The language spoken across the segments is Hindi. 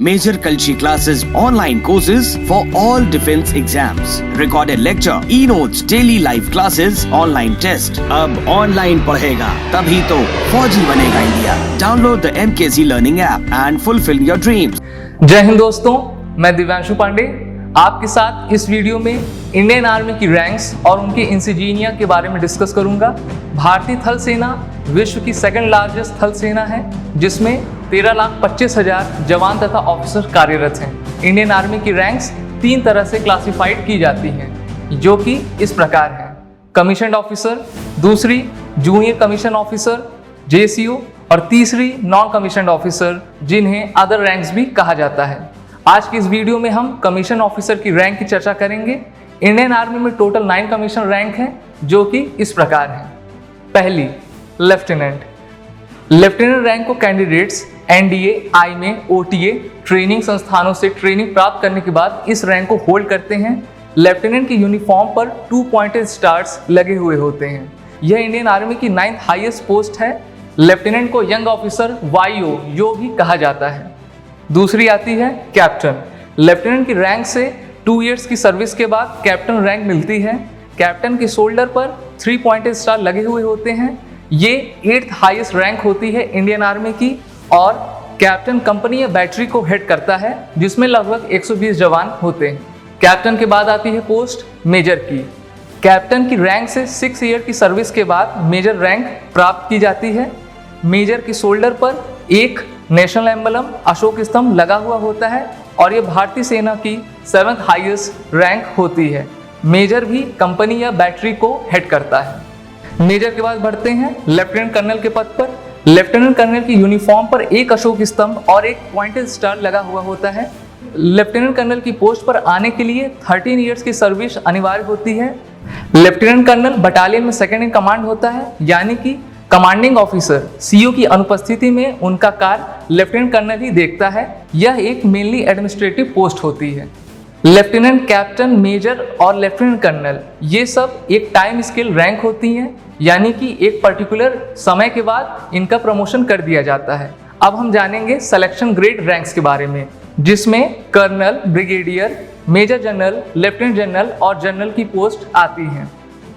Major Kalshi classes, online courses for all defense exams, recorded lecture, e-notes, daily live classes, online test. अब online पढ़ेगा तभी तो फौजी बनेगा India. Download the MKZ Learning app and fulfill your dreams. जय हिंद दोस्तों, मैं दिव्यांशु पांडे आपके साथ इस वीडियो में इंडियन आर्मी की रैंक्स और उनके इंसिजीनिया के बारे में डिस्कस करूंगा। भारतीय थल सेना विश्व की सेकंड लार्जेस्ट थल सेना है, जिसमें 13,25,000 जवान तथा ऑफिसर कार्यरत हैं। इंडियन आर्मी की रैंक्स 3 तरह से क्लासिफाइड की जाती हैं, जो कि इस प्रकार हैं: कमीशन्ड ऑफिसर, दूसरी जूनियर कमीशन ऑफिसर JCO और तीसरी नॉन कमीशन्ड ऑफिसर, जिन्हें अदर रैंक्स भी कहा जाता है। आज की इस वीडियो में हम कमीशन ऑफिसर की रैंक की चर्चा करेंगे। इंडियन आर्मी में टोटल 9 कमीशन रैंक हैं, जो कि इस प्रकार हैं। पहली, लेफ्टिनेंट। लेफ्टिनेंट रैंक को candidates NDA, IMA, OTA training संस्थानों से ट्रेनिंग प्राप्त करने के बाद इस रैंक को होल्ड करते हैं। लेफ्टिनेंट की यूनिफॉर्म पर 2 पॉइंटेड स्टार्स लगे हुए होते हैं। यह इंडियन आर्मी की 9th हाईएस्ट पोस्ट है। लेफ्टिनेंट को यंग ऑफिसर YO भी कहा जाता है। दूसरी आती है कैप्टन। लेफ्टिनेंट की रैंक से 2 इयर्स की सर्विस के बाद कैप्टन रैंक मिलती है। कैप्टन के शोल्डर पर 3 पॉइंटेड स्टार लगे हुए होते हैं। ये 8th हाईएस्ट रैंक होती है इंडियन आर्मी की, और कैप्टन कंपनी या बैटरी को हेड करता है, जिसमें लगभग 120 जवान होते हैं। कैप्टन के बाद आती है पोस्ट मेजर की। कैप्टन की रैंक से 6 ईयर की सर्विस के बाद मेजर रैंक प्राप्त की जाती है। मेजर के शोल्डर पर एक नेशनल एम्बलम अशोक स्तंभ लगा हुआ होता है, और ये भारतीय सेना की 7th हाईएस्ट रैंक होती है। मेजर भी कंपनी या बैटरी को हेड करता है। मेजर के बाद बढ़ते हैं लेफ्टिनेंट कर्नल के पद पर। लेफ्टिनेंट कर्नल की यूनिफॉर्म पर एक अशोक स्तंभ और एक पॉइंटेड स्टार लगा हुआ होता है। लेफ्टिनेंट कर्नल की पोस्ट पर आने के लिए 13 इयर्स की सर्विस अनिवार्य होती है। लेफ्टिनेंट कर्नल बटालियन में सेकंड इन कमांड होता है, यानी कि कमांडिंग ऑफिसर CO की अनुपस्थिति में उनका कार्य लेफ्टिनेंट कर्नल ही देखता है। यह एक मेनली एडमिनिस्ट्रेटिव पोस्ट होती है। लेफ्टिनेंट, कैप्टन, मेजर और लेफ्टिनेंट कर्नल ये सब एक टाइम स्केल रैंक होती हैं, यानी कि एक पर्टिकुलर समय के बाद इनका प्रमोशन कर दिया जाता है। अब हम जानेंगे सिलेक्शन ग्रेड रैंक्स के बारे में, जिसमें colonel, brigadier, major general, lieutenant general और जनरल की पोस्ट आती हैं।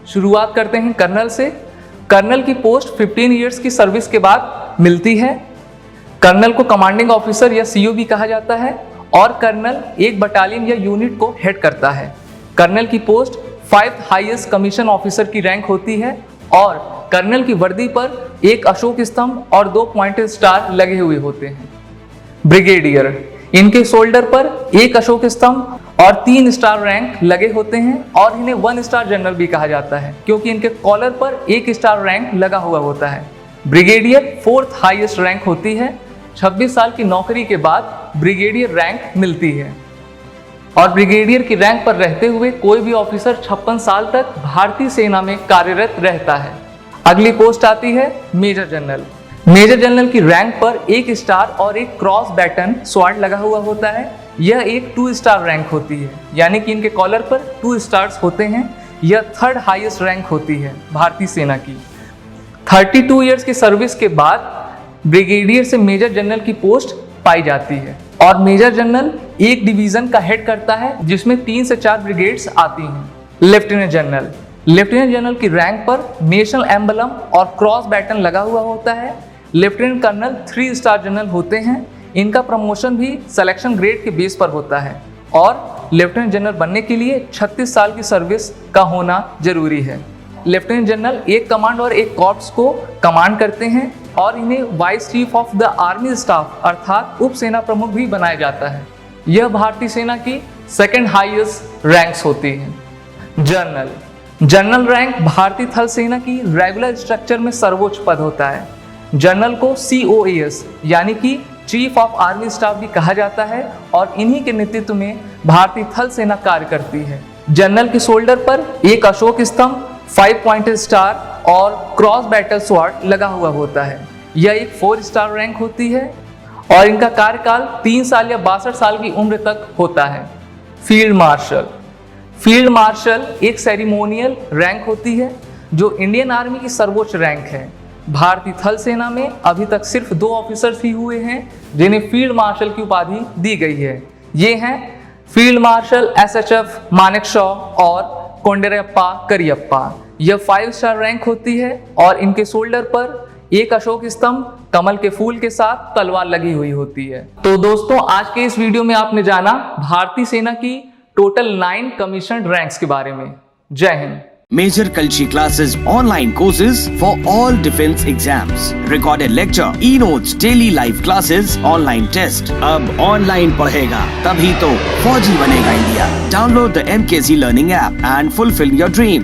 शुरुआत करते हैं कर्नल से। कर्नल की पोस्ट 15 इयर्स की सर्विस के बाद मिलती है। कर्नल को कमांडिंग ऑफिसर या CO भी कहा जाता है, और कर्नल एक बटालियन या यूनिट को हेड करता है। कर्नल की post 5th highest commission officer की रैंक होती है, और कर्नल की वर्दी पर एक अशोक स्तंभ और 2 पॉइंटेड स्टार लगे हुए होते हैं। ब्रिगेडियर, इनके शोल्डर पर एक अशोक स्तंभ और 3 स्टार रैंक लगे होते हैं, और इन्हें 1 स्टार जनरल भी कहा जाता है, क्योंकि इनके कॉलर पर 1 स्टार रैंक लगा हुआ होता है। ब्रिगेडियर 4th हाईएस्ट रैंक होती है। 26 साल की नौकरी के बाद ब्रिगेडियर रैंक मिलती है, और ब्रिगेडियर की रैंक पर रहते हुए कोई भी ऑफिसर 56 साल तक भारतीय सेना में कार्यरत रहता है। अगली पोस्ट आती है मेजर जनरल। मेजर जनरल की रैंक पर 1 स्टार और एक क्रॉस बैटन स्वॉर्ड लगा हुआ होता है। यह एक 2 स्टार रैंक होती है, यानी कि इनके कॉलर पर 2 स्टार्स होते हैं। यह 3rd हाईएस्ट रैंक होती है भारतीय सेना की। 32 इयर्स की सर्विस के बाद ब्रिगेडियर से मेजर जनरल की पोस्ट पाई जाती है, और मेजर जनरल एक डिवीजन का हेड करता है, जिसमें 3 से 4 ब्रिगेड्स आती हैं। लेफ्टिनेंट जनरल, लेफ्टिनेंट जनरल की रैंक पर नेशनल एम्बलम और क्रॉस बैटन लगा हुआ होता है। लेफ्टिनेंट कर्नल 3 स्टार जनरल होते हैं। इनका प्रमोशन भी सिलेक्शन ग्रेड के बेस पर होता है, और लेफ्टिनेंट जनरल बनने के लिए 36 साल की सर्विस का होना जरूरी है। लेफ्टिनेंट जनरल एक कमांड और एक कॉर्प्स को कमांड करते हैं, और इन्हें vice chief of the army staff अर्थात उप सेना प्रमुख भी बनाया जाता है। यह भारतीय सेना की 2nd हाईएस्ट रैंक्स होती हैं। जनरल, जनरल रैंक भारतीय थल सेना की रेगुलर स्ट्रक्चर में सर्वोच्च पद होता है। जनरल को COAS यानी कि चीफ ऑफ आर्मी स्टाफ भी कहा जाता है, और इन्हीं के नेतृत्व में भारतीय थल सेना कार्य करती है। जनरल के शोल्डर पर एक अशोक स्तंभ, 5 पॉइंटेड स्टार और क्रॉस बैटल स्वॉर्ड लगा हुआ होता है। यह एक 4 स्टार रैंक होती है, और इनका कार्यकाल 3 साल या 62 साल की उम्र तक होता है। फील्ड मार्शल, फील्ड मार्शल एक सेरेमोनियल रैंक होती है, जो इंडियन आर्मी की सर्वोच्च रैंक है। भारतीय थल सेना में अभी तक सिर्फ 2 ऑफिसर्स ही हुए हैं जिन्हें फील्ड मार्शल की उपाधि दी गई है। ये हैं फील्ड मार्शल SHF मानेकशॉ और कोंडेरप्पा करियप्पा। यह 5 स्टार रैंक होती है और इनके शोल्डर पर एक अशोक स्तंभ कमल के फूल के साथ तलवार लगी हुई होती है। तो दोस्तों, आज के इस वीडियो में आपने जाना भारतीय सेना की टोटल 9 कमीशन्ड रैंक्स के बारे में। जय Hind. Major Kalshi classes, online courses for all defense exams, recorded lecture, e-notes, daily live classes, online test. अब online पढ़ेगा तभी तो फौजी बनेगा India. Download the MKZ Learning app and fulfill your dream.